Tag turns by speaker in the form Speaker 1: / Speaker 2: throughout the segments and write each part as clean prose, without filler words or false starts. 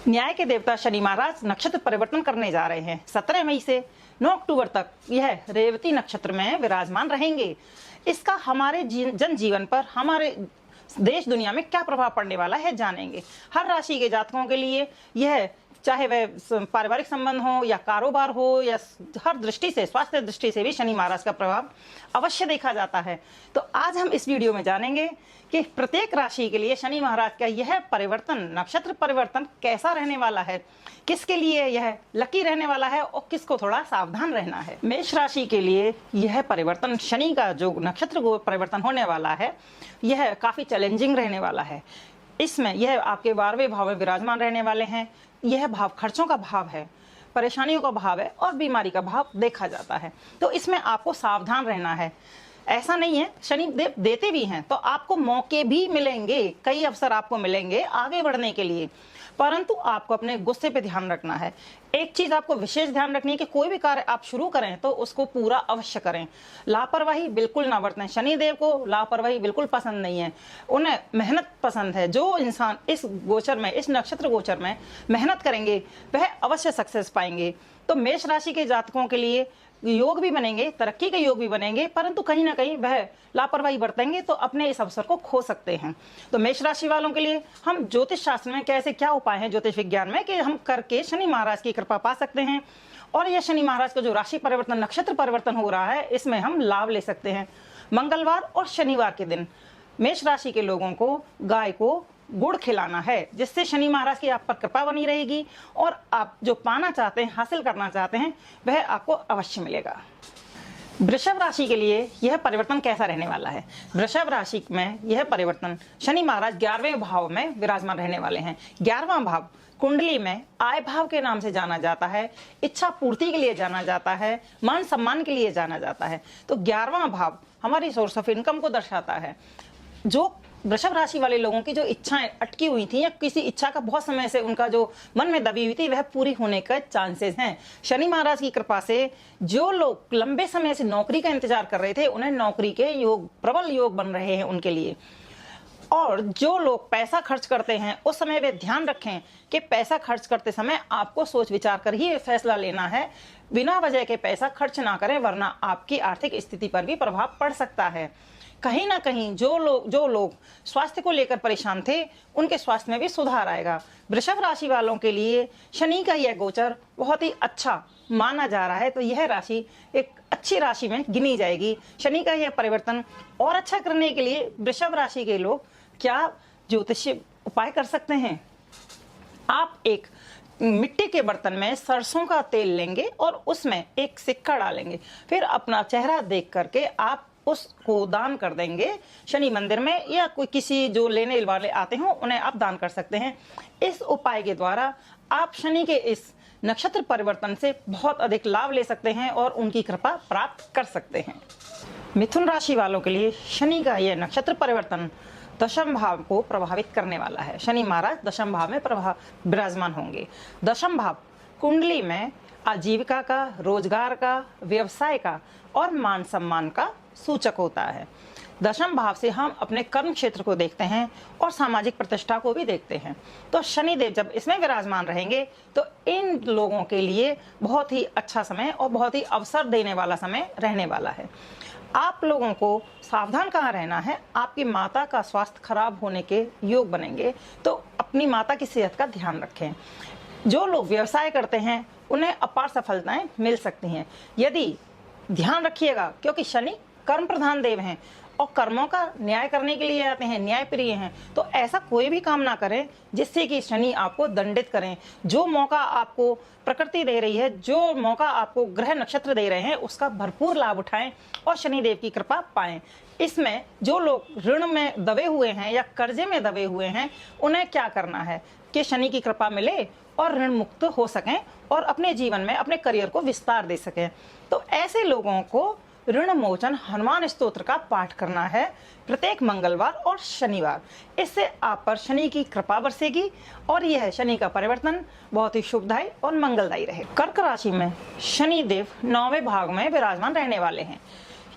Speaker 1: न्याय के देवता शनि महाराज नक्षत्र परिवर्तन करने जा रहे हैं। 17 मई से 9 अक्टूबर तक यह रेवती नक्षत्र में विराजमान रहेंगे। इसका हमारे जनजीवन पर, हमारे देश दुनिया में क्या प्रभाव पड़ने वाला है जानेंगे। हर राशि के जातकों के लिए यह, चाहे वह पारिवारिक संबंध हो या कारोबार हो या हर दृष्टि से, स्वास्थ्य दृष्टि से भी शनि महाराज का प्रभाव अवश्य देखा जाता है। तो आज हम इस वीडियो में जानेंगे कि प्रत्येक राशि के लिए शनि महाराज का यह परिवर्तन, नक्षत्र परिवर्तन कैसा रहने वाला है, किसके लिए यह लकी रहने वाला है और किसको थोड़ा सावधान रहना है। मेष राशि के लिए यह परिवर्तन, शनि का जो नक्षत्र को परिवर्तन होने वाला है, यह काफी चैलेंजिंग रहने वाला है। इसमें यह आपके 12वें भाव में विराजमान रहने वाले हैं। यह भाव खर्चों का भाव है, परेशानियों का भाव है और बीमारी का भाव देखा जाता है। तो इसमें आपको सावधान रहना है। ऐसा नहीं है, शनि देव देते भी हैं तो आपको मौके भी मिलेंगे, कई अवसर आपको मिलेंगे आगे बढ़ने के लिए, परंतु आपको अपने गुस्से पे ध्यान रखना है। एक चीज आपको विशेष ध्यान रखनी है कि कोई भी कार्य आप शुरू करें तो उसको पूरा अवश्य करें। लापरवाही बिल्कुल ना बरतें। शनि देव को लापरवाही बिल्कुल पसंद नहीं है, उन्हें मेहनत पसंद है। जो इंसान इस गोचर में, इस नक्षत्र गोचर में मेहनत करेंगे वह अवश्य सक्सेस पाएंगे। तो मेष राशि के जातकों के लिए योग भी बनेंगे, तरक्की के योग भी बनेंगे, परंतु कहीं ना कहीं वह लापरवाही बरतेंगे तो अपने इस अवसर को खो सकते हैं। तो मेष राशि वालों के लिए हम ज्योतिष शास्त्र में कैसे, क्या उपाय हैं ज्योतिष विज्ञान में कि हम करके शनि महाराज की कृपा पा सकते हैं और यह शनि महाराज का जो राशि परिवर्तन, नक्षत्र परिवर्तन हो रहा है, इसमें हम लाभ ले सकते हैं। मंगलवार और शनिवार के दिन मेष राशि के लोगों को गाय को गुड़ खिलाना है, जिससे शनि महाराज की आप पर कृपा बनी रहेगी और आप जो पाना चाहते हैं, हासिल करना चाहते हैं, वह आपको अवश्य मिलेगा। वृषभ राशि के लिए यह परिवर्तन कैसा रहने वाला है? वृषभ राशि में यह परिवर्तन, शनि महाराज 11वें भाव में विराजमान रहने वाले हैं। 11वां भाव कुंडली में आय भाव के नाम से जाना जाता है, इच्छा पूर्ति के लिए जाना जाता है, मान सम्मान के लिए जाना जाता है। तो 11वां भाव हमारी सोर्स ऑफ इनकम को दर्शाता है। जो वृषभ राशि वाले लोगों की जो इच्छाएं अटकी हुई थी या किसी इच्छा का बहुत समय से उनका जो मन में दबी हुई थी, वह पूरी होने का चांसेस हैं। शनि महाराज की कृपा से जो लोग लंबे समय से नौकरी का इंतजार कर रहे थे, उन्हें नौकरी के योग, प्रबल योग बन रहे हैं उनके लिए। और जो लोग पैसा खर्च करते हैं उस समय वे ध्यान रखें कि पैसा खर्च करते समय आपको सोच विचार कर ही फैसला लेना है। बिना वजह के पैसा खर्च ना करें, वरना आपकी आर्थिक स्थिति पर भी प्रभाव पड़ सकता है। कहीं ना कहीं जो लोग स्वास्थ्य को लेकर परेशान थे, उनके स्वास्थ्य में भी सुधार आएगा। वृषभ राशि वालों के लिए शनि का यह गोचर बहुत ही अच्छा माना जा रहा है, तो यह राशि एक अच्छी राशि में गिनी जाएगी। शनि का यह परिवर्तन और अच्छा करने के लिए वृषभ राशि के लोग क्या ज्योतिषीय उपाय कर सकते हैं? आप एक मिट्टी के बर्तन में सरसों का तेल लेंगे और उसमें एक सिक्का डालेंगे, फिर अपना चेहरा देख करके आप उसको दान कर देंगे शनि मंदिर में, या कोई किसी जो लेने वाले आते हो उन्हें आप दान कर सकते हैं। इस उपाय के द्वारा आप शनि के इस नक्षत्र परिवर्तन से बहुत अधिक लाभ ले सकते हैं और उनकी कृपा प्राप्त कर सकते हैं। मिथुन राशि वालों के लिए शनि का यह नक्षत्र परिवर्तन दशम भाव को प्रभावित करने वाला है। शनि महाराज दशम भाव में विराजमान होंगे। दशम भाव कुंडली में आजीविका का, रोजगार का, व्यवसाय का और मान सम्मान का सूचक होता है। दशम भाव से हम अपने कर्म क्षेत्र को देखते हैं और सामाजिक प्रतिष्ठा को भी देखते हैं। तो शनि देव जब इसमें विराजमान रहेंगे तो इन लोगों के लिए बहुत ही अच्छा समय और बहुत ही अवसर देने वाला समय रहने वाला है। आप लोगों को सावधान कहाँ रहना है? आपकी माता का स्वास्थ्य खराब होने के योग बनेंगे, तो अपनी माता की सेहत का ध्यान रखें। जो लोग व्यवसाय करते हैं उन्हें अपार सफलताएं मिल सकती हैं। यदि ध्यान रखिएगा, क्योंकि शनि कर्म प्रधान देव हैं और कर्मों का न्याय करने के लिए आते हैं, न्याय प्रिय हैं, तो ऐसा कोई भी काम ना करें जिससे कि शनि आपको दंडित करें। जो मौका आपको प्रकृति दे रही है, जो मौका आपको ग्रह नक्षत्र दे रहे हैं, उसका भरपूर लाभ उठाएं और शनि देव की कृपा पाएं। इसमें जो लोग ऋण में दबे हुए हैं या कर्जे में दबे हुए हैं, उन्हें क्या करना है कि शनि की कृपा मिले और ऋण मुक्त हो सकें और अपने जीवन में अपने करियर को विस्तार दे सकें। तो ऐसे लोगों को ऋण मोचन हनुमान स्तोत्र का पाठ करना है प्रत्येक मंगलवार और शनिवार। इससे आप पर शनि की कृपा बरसेगी और यह शनि का परिवर्तन बहुत ही शुभदायी और मंगलदायी रहे। कर्क राशि में शनि देव 9वें भाव में विराजमान रहने वाले हैं।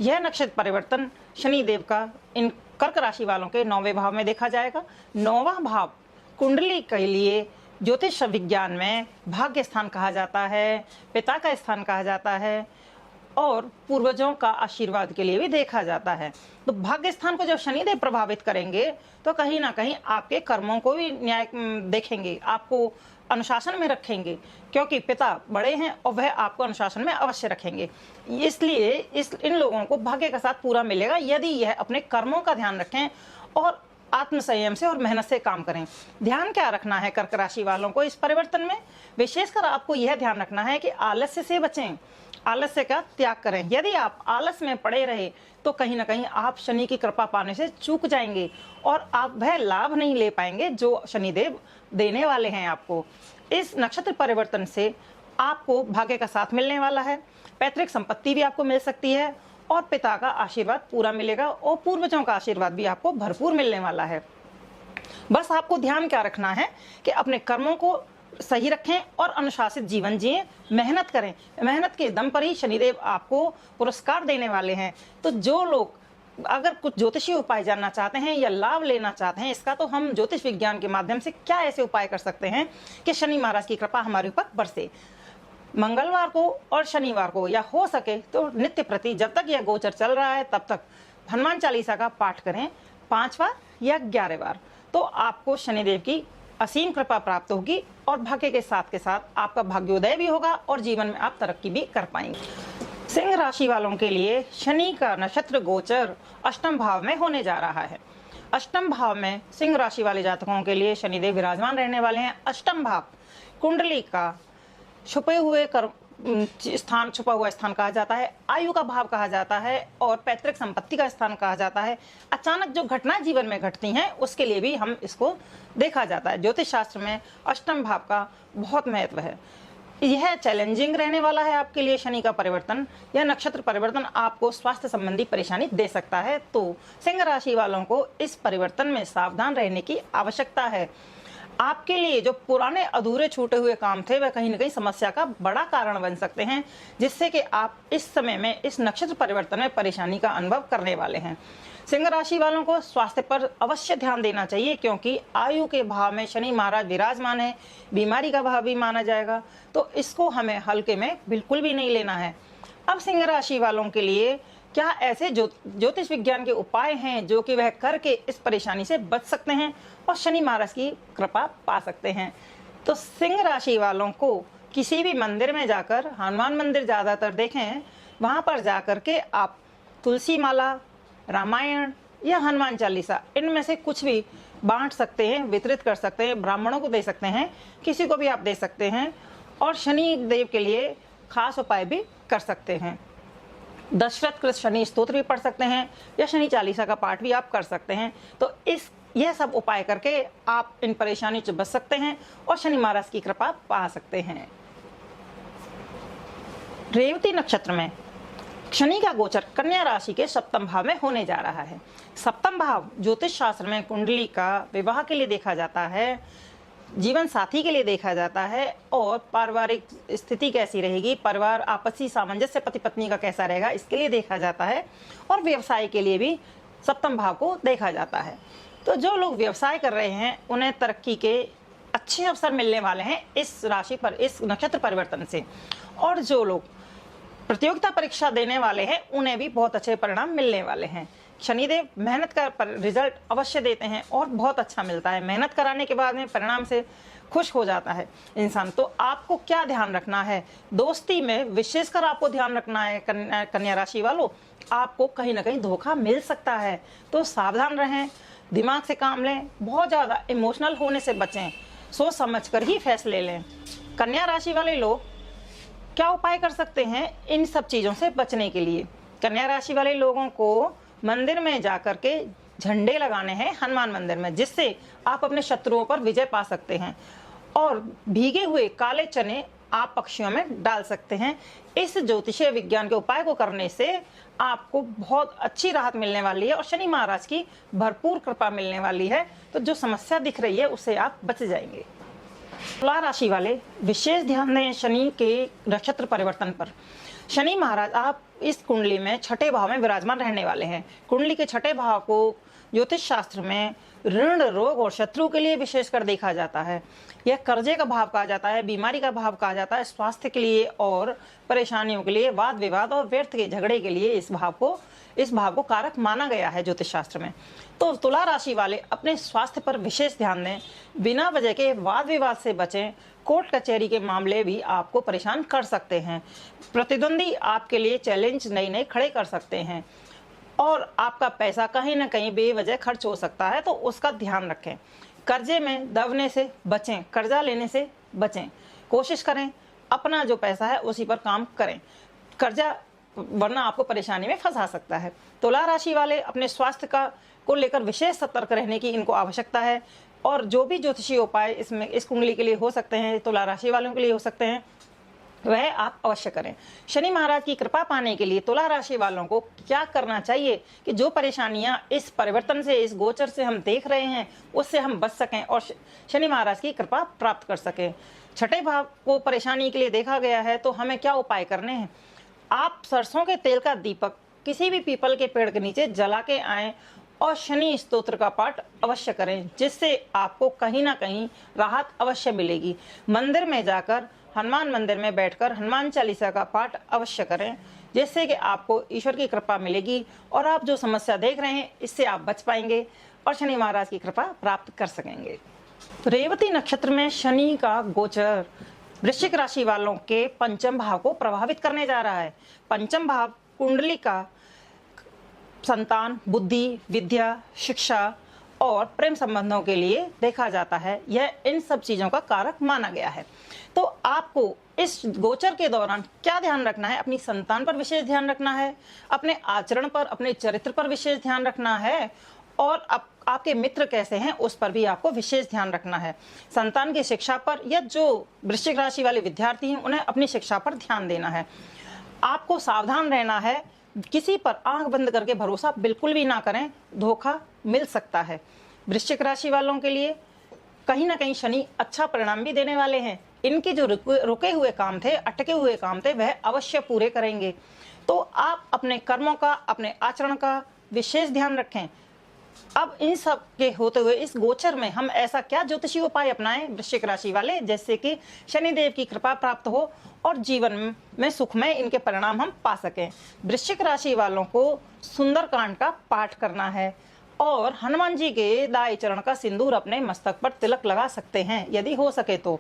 Speaker 1: यह नक्षत्र परिवर्तन शनि देव का इन कर्क राशि वालों के 9वें भाव में देखा जाएगा। 9वां भाव कुंडली के लिए ज्योतिष विज्ञान में भाग्य स्थान कहा जाता है, पिता का स्थान कहा जाता है और पूर्वजों का आशीर्वाद के लिए भी देखा जाता है। तो भाग्य स्थान को जब शनिदेव प्रभावित करेंगे तो कहीं ना कहीं आपके कर्मों को भी न्याय देखेंगे, आपको अनुशासन में रखेंगे, क्योंकि पिता बड़े हैं और वह आपको अनुशासन में अवश्य रखेंगे। इसलिए इन लोगों को भाग्य का साथ पूरा मिलेगा यदि यह अपने कर्मों का ध्यान रखें और आत्म संयम से और मेहनत से काम करें। ध्यान क्या रखना है कर्क राशि वालों को इस परिवर्तन में? विशेषकर आपको यह ध्यान रखना है कि आलस्य से बचें, आलस्य का त्याग करें। यदि आप आलस में पड़े रहे तो कहीं ना कहीं आप शनि की कृपा पाने से चूक जाएंगे और आप वह लाभ नहीं ले पाएंगे जो शनिदेव देने वाले हैं आपको। इस नक्षत्र परिवर्तन से आपको भाग्य का साथ मिलने वाला है, पैतृक संपत्ति भी आपको मिल सकती है और पिता का आशीर्वाद पूरा मिलेगा और पूर्वजों का आशीर्वाद भी आपको भरपूर मिलने वाला है। बस आपको ध्यान क्या रखना है कि अपने कर्मों को सही रखें और अनुशासित जीवन जिएं, मेहनत करें। मेहनत के दम पर ही शनिदेव आपको पुरस्कार देने वाले हैं। तो जो लोग अगर कुछ ज्योतिषीय उपाय जानना चाहते हैं या लाभ लेना चाहते हैं इसका, तो हम ज्योतिष विज्ञान के माध्यम से क्या ऐसे उपाय कर सकते हैं कि शनि महाराज की कृपा हमारे ऊपर बरसे। मंगलवार को और शनिवार को या हो सके तो नित्य प्रति जब तक यह गोचर चल रहा है तब तक हनुमान चालीसा का पाठ करें 5 बार या 11 बार, तो आपको शनिदेव की असीम कृपा प्राप्त होगी और भाग्य के साथ आपका भाग्योदय भी होगा और जीवन में आप तरक्की भी कर पाएंगे। सिंह राशि वालों के लिए शनि का नक्षत्र गोचर अष्टम भाव में होने जा रहा है। अष्टम भाव में सिंह राशि वाले जातकों के लिए शनिदेव विराजमान रहने वाले हैं। अष्टम भाव कुंडली का छुपा हुआ स्थान कहा जाता है, आयु का भाव कहा जाता है और पैतृक संपत्ति का स्थान कहा जाता है। अचानक जो घटनाएं जीवन में घटती हैं उसके लिए भी हम इसको देखा जाता है। ज्योतिष शास्त्र में अष्टम भाव का बहुत महत्व है। यह चैलेंजिंग रहने वाला है आपके लिए। शनि का परिवर्तन या नक्षत्र परिवर्तन आपको स्वास्थ्य संबंधी परेशानी दे सकता है, तो सिंह राशि वालों को इस परिवर्तन में सावधान रहने की आवश्यकता है। आपके लिए जो पुराने अधूरे छूटे हुए काम थे वह कहीं ना कहीं समस्या का बड़ा कारण बन सकते हैं, जिससे कि आप इस समय में इस नक्षत्र परिवर्तन में परेशानी का अनुभव करने वाले हैं। सिंह राशि वालों को स्वास्थ्य पर अवश्य ध्यान देना चाहिए, क्योंकि आयु के भाव में शनि महाराज विराजमान है, बीमारी का भाव भी माना जाएगा, तो इसको हमें हल्के में बिल्कुल भी नहीं लेना है। अब सिंह राशि वालों के लिए क्या ऐसे ज्योतिष विज्ञान के उपाय हैं जो कि वह करके इस परेशानी से बच सकते हैं और शनि महाराज की कृपा पा सकते हैं? तो सिंह राशि वालों को किसी भी मंदिर में जाकर, हनुमान मंदिर ज़्यादातर देखें, वहाँ पर जाकर के आप तुलसी माला, रामायण या हनुमान चालीसा इनमें से कुछ भी बांट सकते हैं, वितरित कर सकते हैं, ब्राह्मणों को दे सकते हैं, किसी को भी आप दे सकते हैं और शनि देव के लिए खास उपाय भी कर सकते हैं। दशरथ कृत शनि स्तोत्र भी पढ़ सकते हैं या शनि चालीसा का पाठ भी आप कर सकते हैं। तो यह सब उपाय करके आप इन परेशानी से बच सकते हैं और शनि महाराज की कृपा पा सकते हैं। रेवती नक्षत्र में शनि का गोचर कन्या राशि के सप्तम भाव में होने जा रहा है। सप्तम भाव ज्योतिष शास्त्र में कुंडली का विवाह के लिए देखा जाता है, जीवन साथी के लिए देखा जाता है और पारिवारिक स्थिति कैसी रहेगी, परिवार आपसी सामंजस्य पति पत्नी का कैसा रहेगा, इसके लिए देखा जाता है और व्यवसाय के लिए भी सप्तम भाव को देखा जाता है। तो जो लोग व्यवसाय कर रहे हैं उन्हें तरक्की के अच्छे अवसर मिलने वाले हैं इस राशि पर, इस नक्षत्र परिवर्तन से, और जो लोग प्रतियोगिता परीक्षा देने वाले हैं उन्हें भी बहुत अच्छे परिणाम मिलने वाले हैं। शनिदेव मेहनत का रिजल्ट अवश्य देते हैं और बहुत अच्छा मिलता है। मेहनत कराने के बाद में परिणाम से खुश हो जाता है इंसान। तो आपको क्या ध्यान रखना है? दोस्ती में विशेषकर आपको ध्यान रखना है कन्या राशि वालों, आपको कहीं ना कहीं धोखा मिल सकता है, तो सावधान रहें, दिमाग से काम लें, बहुत ज़्यादा इमोशनल होने से बचें, सोच समझ कर ही फैसले लें। कन्या राशि वाले लोग क्या उपाय कर सकते हैं इन सब चीज़ों से बचने के लिए? कन्या राशि वाले लोगों को मंदिर में जाकर के झंडे लगाने हैं हनुमान मंदिर में, जिससे आप अपने शत्रुओं पर विजय पा सकते हैं, और भीगे हुए काले चने आप पक्षियों में डाल सकते हैं। इस ज्योतिषीय विज्ञान के उपाय को करने से आपको बहुत अच्छी राहत मिलने वाली है और शनि महाराज की भरपूर कृपा मिलने वाली है। तो जो समस्या दिख रही है उससे आप बच जाएंगे। तुला राशि वाले विशेष ध्यान दें शनि के नक्षत्र परिवर्तन पर। शनि महाराज आप इस कुंडली में छठे भाव में विराजमान रहने वाले हैं। कुंडली के छठे भाव को ज्योतिष शास्त्र में ऋण, रोग और शत्रु के लिए विशेषकर देखा जाता है। यह कर्जे का भाव कहा जाता है, बीमारी का भाव कहा जाता है, स्वास्थ्य के लिए और परेशानियों के लिए, वाद विवाद और व्यर्थ के झगड़े के लिए इस भाव को कारक माना गया है ज्योतिष शास्त्र में। तो तुला राशि वाले अपने स्वास्थ्य पर विशेष ध्यान दें, बिना वजह के वाद विवाद से बचें। कोर्ट कचहरी के मामले भी आपको परेशान कर सकते हैं। प्रतिद्वंदी आपके लिए चैलेंज नए खड़े कर सकते हैं और आपका पैसा कहीं ना कहीं बेवजह खर्च हो सकता है, तो उसका ध्यान रखें। कर्जे में दबने से बचें, कर्जा लेने से बचें। कोशिश करें अपना जो पैसा है उसी पर काम करें, कर्जा वरना आपको परेशानी में फंसा सकता है। तुला राशि वाले अपने स्वास्थ्य को लेकर विशेष सतर्क रहने की इनको आवश्यकता है और जो भी ज्योतिषीय उपाय इसमें इस कुंडली के लिए हो सकते हैं, तुला राशि वालों के लिए हो सकते हैं, वह आप अवश्य करें। शनि महाराज की कृपा पाने के लिए तुला राशि वालों को क्या करना चाहिए कि जो परेशानियां इस परिवर्तन से, इस गोचर से हम देख रहे हैं, उससे हम बच सकें और शनि महाराज की कृपा प्राप्त कर सकें। छठे भाव को परेशानी के लिए देखा गया है, तो हमें क्या उपाय करने हैं। आप सरसों के तेल का दीपक किसी भी पीपल के पेड़ के नीचे जला के आएं और शनि स्तोत्र का पाठ अवश्य करें, जिससे आपको कहीं ना कहीं राहत अवश्य मिलेगी। मंदिर में जाकर, हनुमान मंदिर में बैठकर हनुमान चालीसा का पाठ अवश्य करें, जिससे कि आपको ईश्वर की कृपा मिलेगी और आप जो समस्या देख रहे हैं इससे आप बच पाएंगे और शनि महाराज की कृपा प्राप्त कर सकेंगे। रेवती नक्षत्र में शनि का गोचर वृश्चिक राशि वालों के पंचम भाव को प्रभावित करने जा रहा है। पंचम भाव कुंडली का संतान, बुद्धि, विद्या, शिक्षा और प्रेम संबंधों के लिए देखा जाता है। यह इन सब चीजों का कारक माना गया है। तो आपको इस गोचर के दौरान क्या ध्यान रखना है? अपनी संतान पर विशेष ध्यान रखना है, अपने आचरण पर, अपने चरित्र पर विशेष ध्यान रखना है और आपके मित्र कैसे हैं उस पर भी आपको विशेष ध्यान रखना है। संतान की शिक्षा पर, या जो वृश्चिक राशि वाले विद्यार्थी हैं उन्हें अपनी शिक्षा पर ध्यान देना है। आपको सावधान रहना है, किसी पर आंख बंद करके भरोसा बिल्कुल भी ना करें, धोखा मिल सकता है। वृश्चिक राशि वालों के लिए कहीं ना कहीं शनि अच्छा परिणाम भी देने वाले हैं। इनके जो रुके हुए काम थे, अटके हुए काम थे, वह अवश्य पूरे करेंगे। तो आप अपने कर्मों का, अपने आचरण का विशेष ध्यान रखें। अब इन सब के होते हुए इस गोचर में हम ऐसा क्या ज्योतिषीय उपाय अपनाएं वृश्चिक राशि वाले, जैसे कि शनिदेव की कृपा प्राप्त हो और जीवन में सुखमय इनके परिणाम हम पा सकें। वृश्चिक राशि वालों को सुंदरकांड का पाठ करना है और हनुमान जी के दाएं चरण का सिंदूर अपने मस्तक पर तिलक लगा सकते हैं यदि हो सके तो।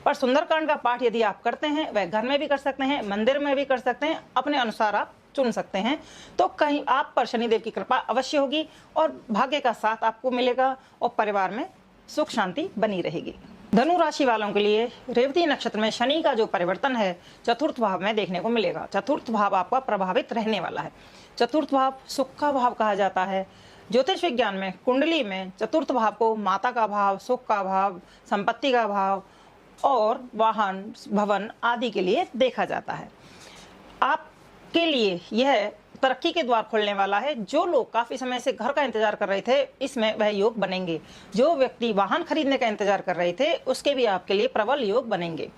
Speaker 1: पर सुंदरकांड का पाठ यदि आप करते हैं, वह घर में भी कर सकते हैं, मंदिर में भी कर सकते हैं, अपने अनुसार आप चुन सकते हैं। तो कहीं आप पर शनिदेव की कृपा अवश्य होगी और भाग्य का साथ आपको मिलेगा और परिवार में सुख शांति बनी रहेगी। धनु राशि वालों के लिए रेवती नक्षत्र में शनि का जो परिवर्तन है चतुर्थ भाव में देखने को मिलेगा। चतुर्थ भाव आपका प्रभावित रहने वाला है। चतुर्थ भाव सुख का भाव कहा जाता है। ज्योतिष विज्ञान में कुंडली में चतुर्थ भाव को माता का भाव, सुख का भाव, संपत्ति का भाव और वाहन, भवन आदि के लिए देखा जाता है। आपके लिए यह तरक्की के द्वार खोलने वाला है। जो लोग काफी समय से घर का इंतजार कर रहे थे, इसमें वह योग बनेंगे। जो व्यक्ति वाहन खरीदने का इंतजार कर रहे थे, उसके भी आपके लिए प्रबल योग बनेंगे।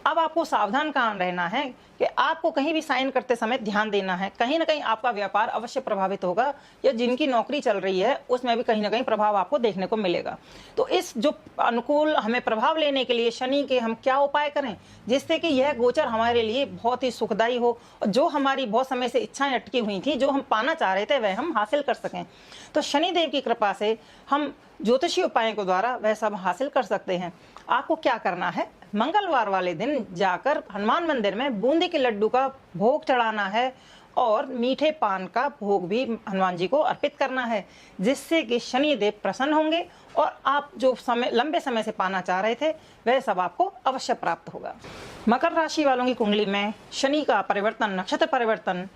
Speaker 1: अब आपको सावधान कहाँ रहना है कि आपको कहीं भी साइन करते समय ध्यान देना है। कहीं ना कहीं आपका व्यापार अवश्य प्रभावित होगा, या जिनकी नौकरी चल रही है उसमें भी कहीं ना कहीं प्रभाव आपको देखने को मिलेगा। तो इस जो अनुकूल हमें प्रभाव लेने के लिए शनि के हम क्या उपाय करें, जिससे कि यह गोचर हमारे लिए बहुत ही सुखदायी हो और जो हमारी बहुत समय से इच्छाएं अटकी हुई थी, जो हम पाना चाह रहे थे, वह हम हासिल कर सकें। तो शनिदेव की कृपा से हम ज्योतिषीय उपायों के द्वारा वह सब हासिल कर सकते हैं। आपको क्या करना है, मंगलवार वाले दिन जाकर हनुमान मंदिर में बूंदी के लड्डू का भोग चढ़ाना है और मीठे पान का भोग भी हनुमान जी को अर्पित करना है, जिससे कि शनिदेव प्रसन्न होंगे और आप जो समय लंबे समय से पाना चाह रहे थे वह सब आपको अवश्य प्राप्त होगा। मकर राशि वालों की कुंडली में शनि का परिवर्तन, नक्षत्र परिवर्तन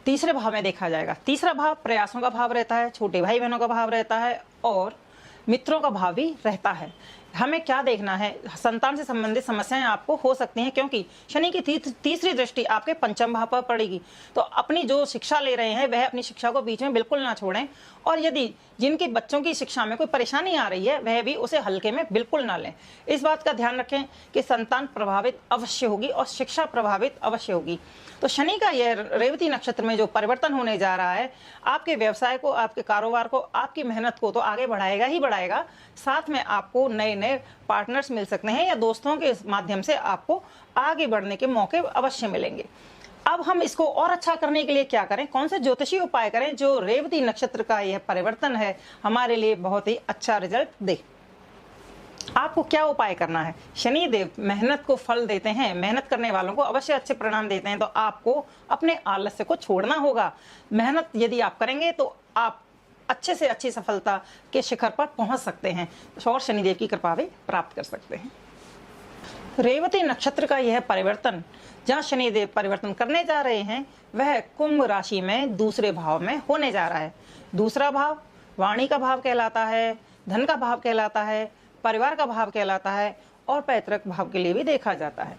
Speaker 1: तीसरे भाव में देखा जाएगा। तीसरा भाव प्रयासों का भाव रहता है, छोटे भाई बहनों का भाव रहता है और मित्रों का भाव भी रहता है। हमें क्या देखना है, संतान से संबंधित समस्याएं आपको हो सकती हैं, क्योंकि शनि की तीसरी दृष्टि आपके पंचम भाव पर पड़ेगी। तो अपनी जो शिक्षा ले रहे हैं वह अपनी शिक्षा को बीच में बिल्कुल ना छोड़ें, और यदि जिनके बच्चों की शिक्षा में कोई परेशानी आ रही है वह भी उसे हल्के में बिल्कुल ना लें। इस बात का ध्यान रखें कि संतान प्रभावित अवश्य होगी और शिक्षा प्रभावित अवश्य होगी। तो शनि का यह रेवती नक्षत्र में जो परिवर्तन होने जा रहा है, आपके व्यवसाय को, आपके कारोबार को, आपकी मेहनत को तो आगे बढ़ाएगा ही बढ़ाएगा, साथ में आपको नए नए पार्टनर्स मिल सकते हैं या दोस्तों के माध्यम से आपको आगे बढ़ने के मौके अवश्य मिलेंगे। अब हम इसको और अच्छा करने के लिए क्या करें, कौन से ज्योतिषीय उपाय करें जो रेवती नक्षत्र का यह परिवर्तन है हमारे लिए बहुत ही अच्छा रिजल्ट दे। आपको क्या उपाय करना है, शनि देव मेहनत को फल देते हैं, मेहनत करने वालों को अवश्य अच्छे परिणाम देते हैं, तो आपको अपने आलस्य को छोड़ना होगा। मेहनत यदि आप करेंगे तो आप अच्छे से अच्छी सफलता के शिखर पर पहुंच सकते हैं और शनिदेव की कृपा भी प्राप्त कर सकते हैं। रेवती नक्षत्र का यह परिवर्तन जहाँ शनिदेव परिवर्तन करने जा रहे हैं वह कुंभ राशि में दूसरे भाव में होने जा रहा है। दूसरा भाव वाणी का भाव कहलाता है, धन का भाव कहलाता है, परिवार का भाव कहलाता है और पैतृक भाव के लिए भी देखा जाता है।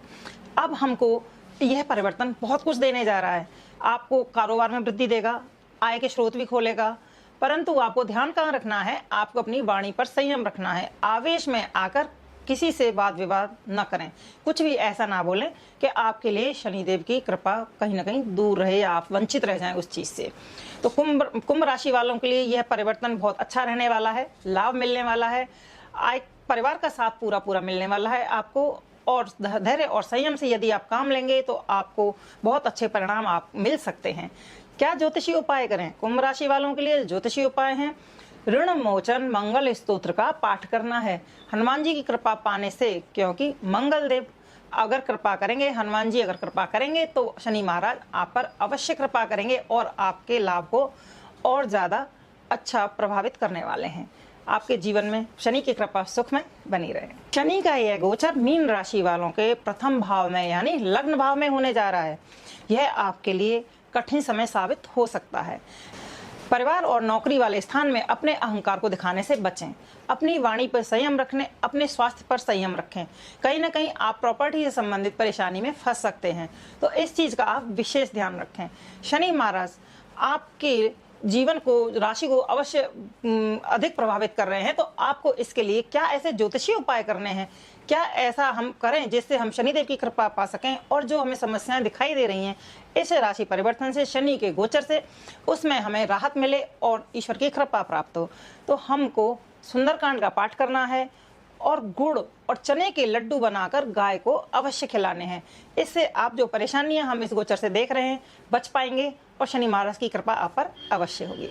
Speaker 1: अब हमको यह परिवर्तन बहुत कुछ देने जा रहा है। आपको कारोबार में वृद्धि देगा, आय के स्रोत भी खोलेगा, परंतु आपको ध्यान कहाँ रखना है, आपको अपनी वाणी पर संयम रखना है। आवेश में आकर किसी से वाद विवाद न करें, कुछ भी ऐसा ना बोलें कि आपके लिए शनिदेव की कृपा कहीं ना कहीं दूर रहे या आप वंचित रह जाएं उस चीज से। तो कुंभ राशि वालों के लिए यह परिवर्तन बहुत अच्छा रहने वाला है, लाभ मिलने वाला है, आय परिवार का साथ पूरा पूरा मिलने वाला है आपको, और धैर्य और संयम से यदि आप काम लेंगे तो आपको बहुत अच्छे परिणाम आप मिल सकते हैं। क्या ज्योतिषीय उपाय करें, कुंभ राशि वालों के लिए ज्योतिषीय उपाय हैं, ऋण मोचन मंगल स्तोत्र का पाठ करना है हनुमान जी की कृपा पाने से, क्योंकि मंगल देव अगर कृपा करेंगे, हनुमान जी अगर कृपा करेंगे तो शनि महाराज आप पर अवश्य कृपा करेंगे और आपके लाभ को और ज्यादा अच्छा प्रभावित करने वाले हैं। आपके जीवन में शनि की कृपा सुख में बनी रहे। शनि का यह गोचर मीन राशि वालों के प्रथम भाव में यानी लग्न भाव में होने जा रहा है। यह आपके लिए कठिन समय साबित हो सकता है। परिवार और नौकरी वाले स्थान में अपने अहंकार को दिखाने से बचें, अपनी वाणी पर संयम रखने, अपने स्वास्थ्य पर संयम रखें। कहीं ना कहीं आप प्रॉपर्टी से संबंधित परेशानी में फंस सकते हैं, तो इस चीज का आप विशेष ध्यान रखें। शनि महाराज आपके जीवन को, राशि को अवश्य अधिक प्रभावित कर रहे हैं, तो आपको इसके लिए क्या ऐसे ज्योतिषीय उपाय करने हैं, क्या ऐसा हम करें जिससे हम शनिदेव की कृपा पा सकें और जो हमें समस्याएं दिखाई दे रही हैं इस राशि परिवर्तन से, शनि के गोचर से, उसमें हमें राहत मिले और ईश्वर की कृपा प्राप्त हो। तो हमको सुंदरकांड का पाठ करना है और गुड़ और चने के लड्डू बनाकर गाय को अवश्य खिलाने हैं। इससे आप जो परेशानियां हम इस गोचर से देख रहे हैं बच पाएंगे और शनि महाराज की कृपा आप पर अवश्य होगी।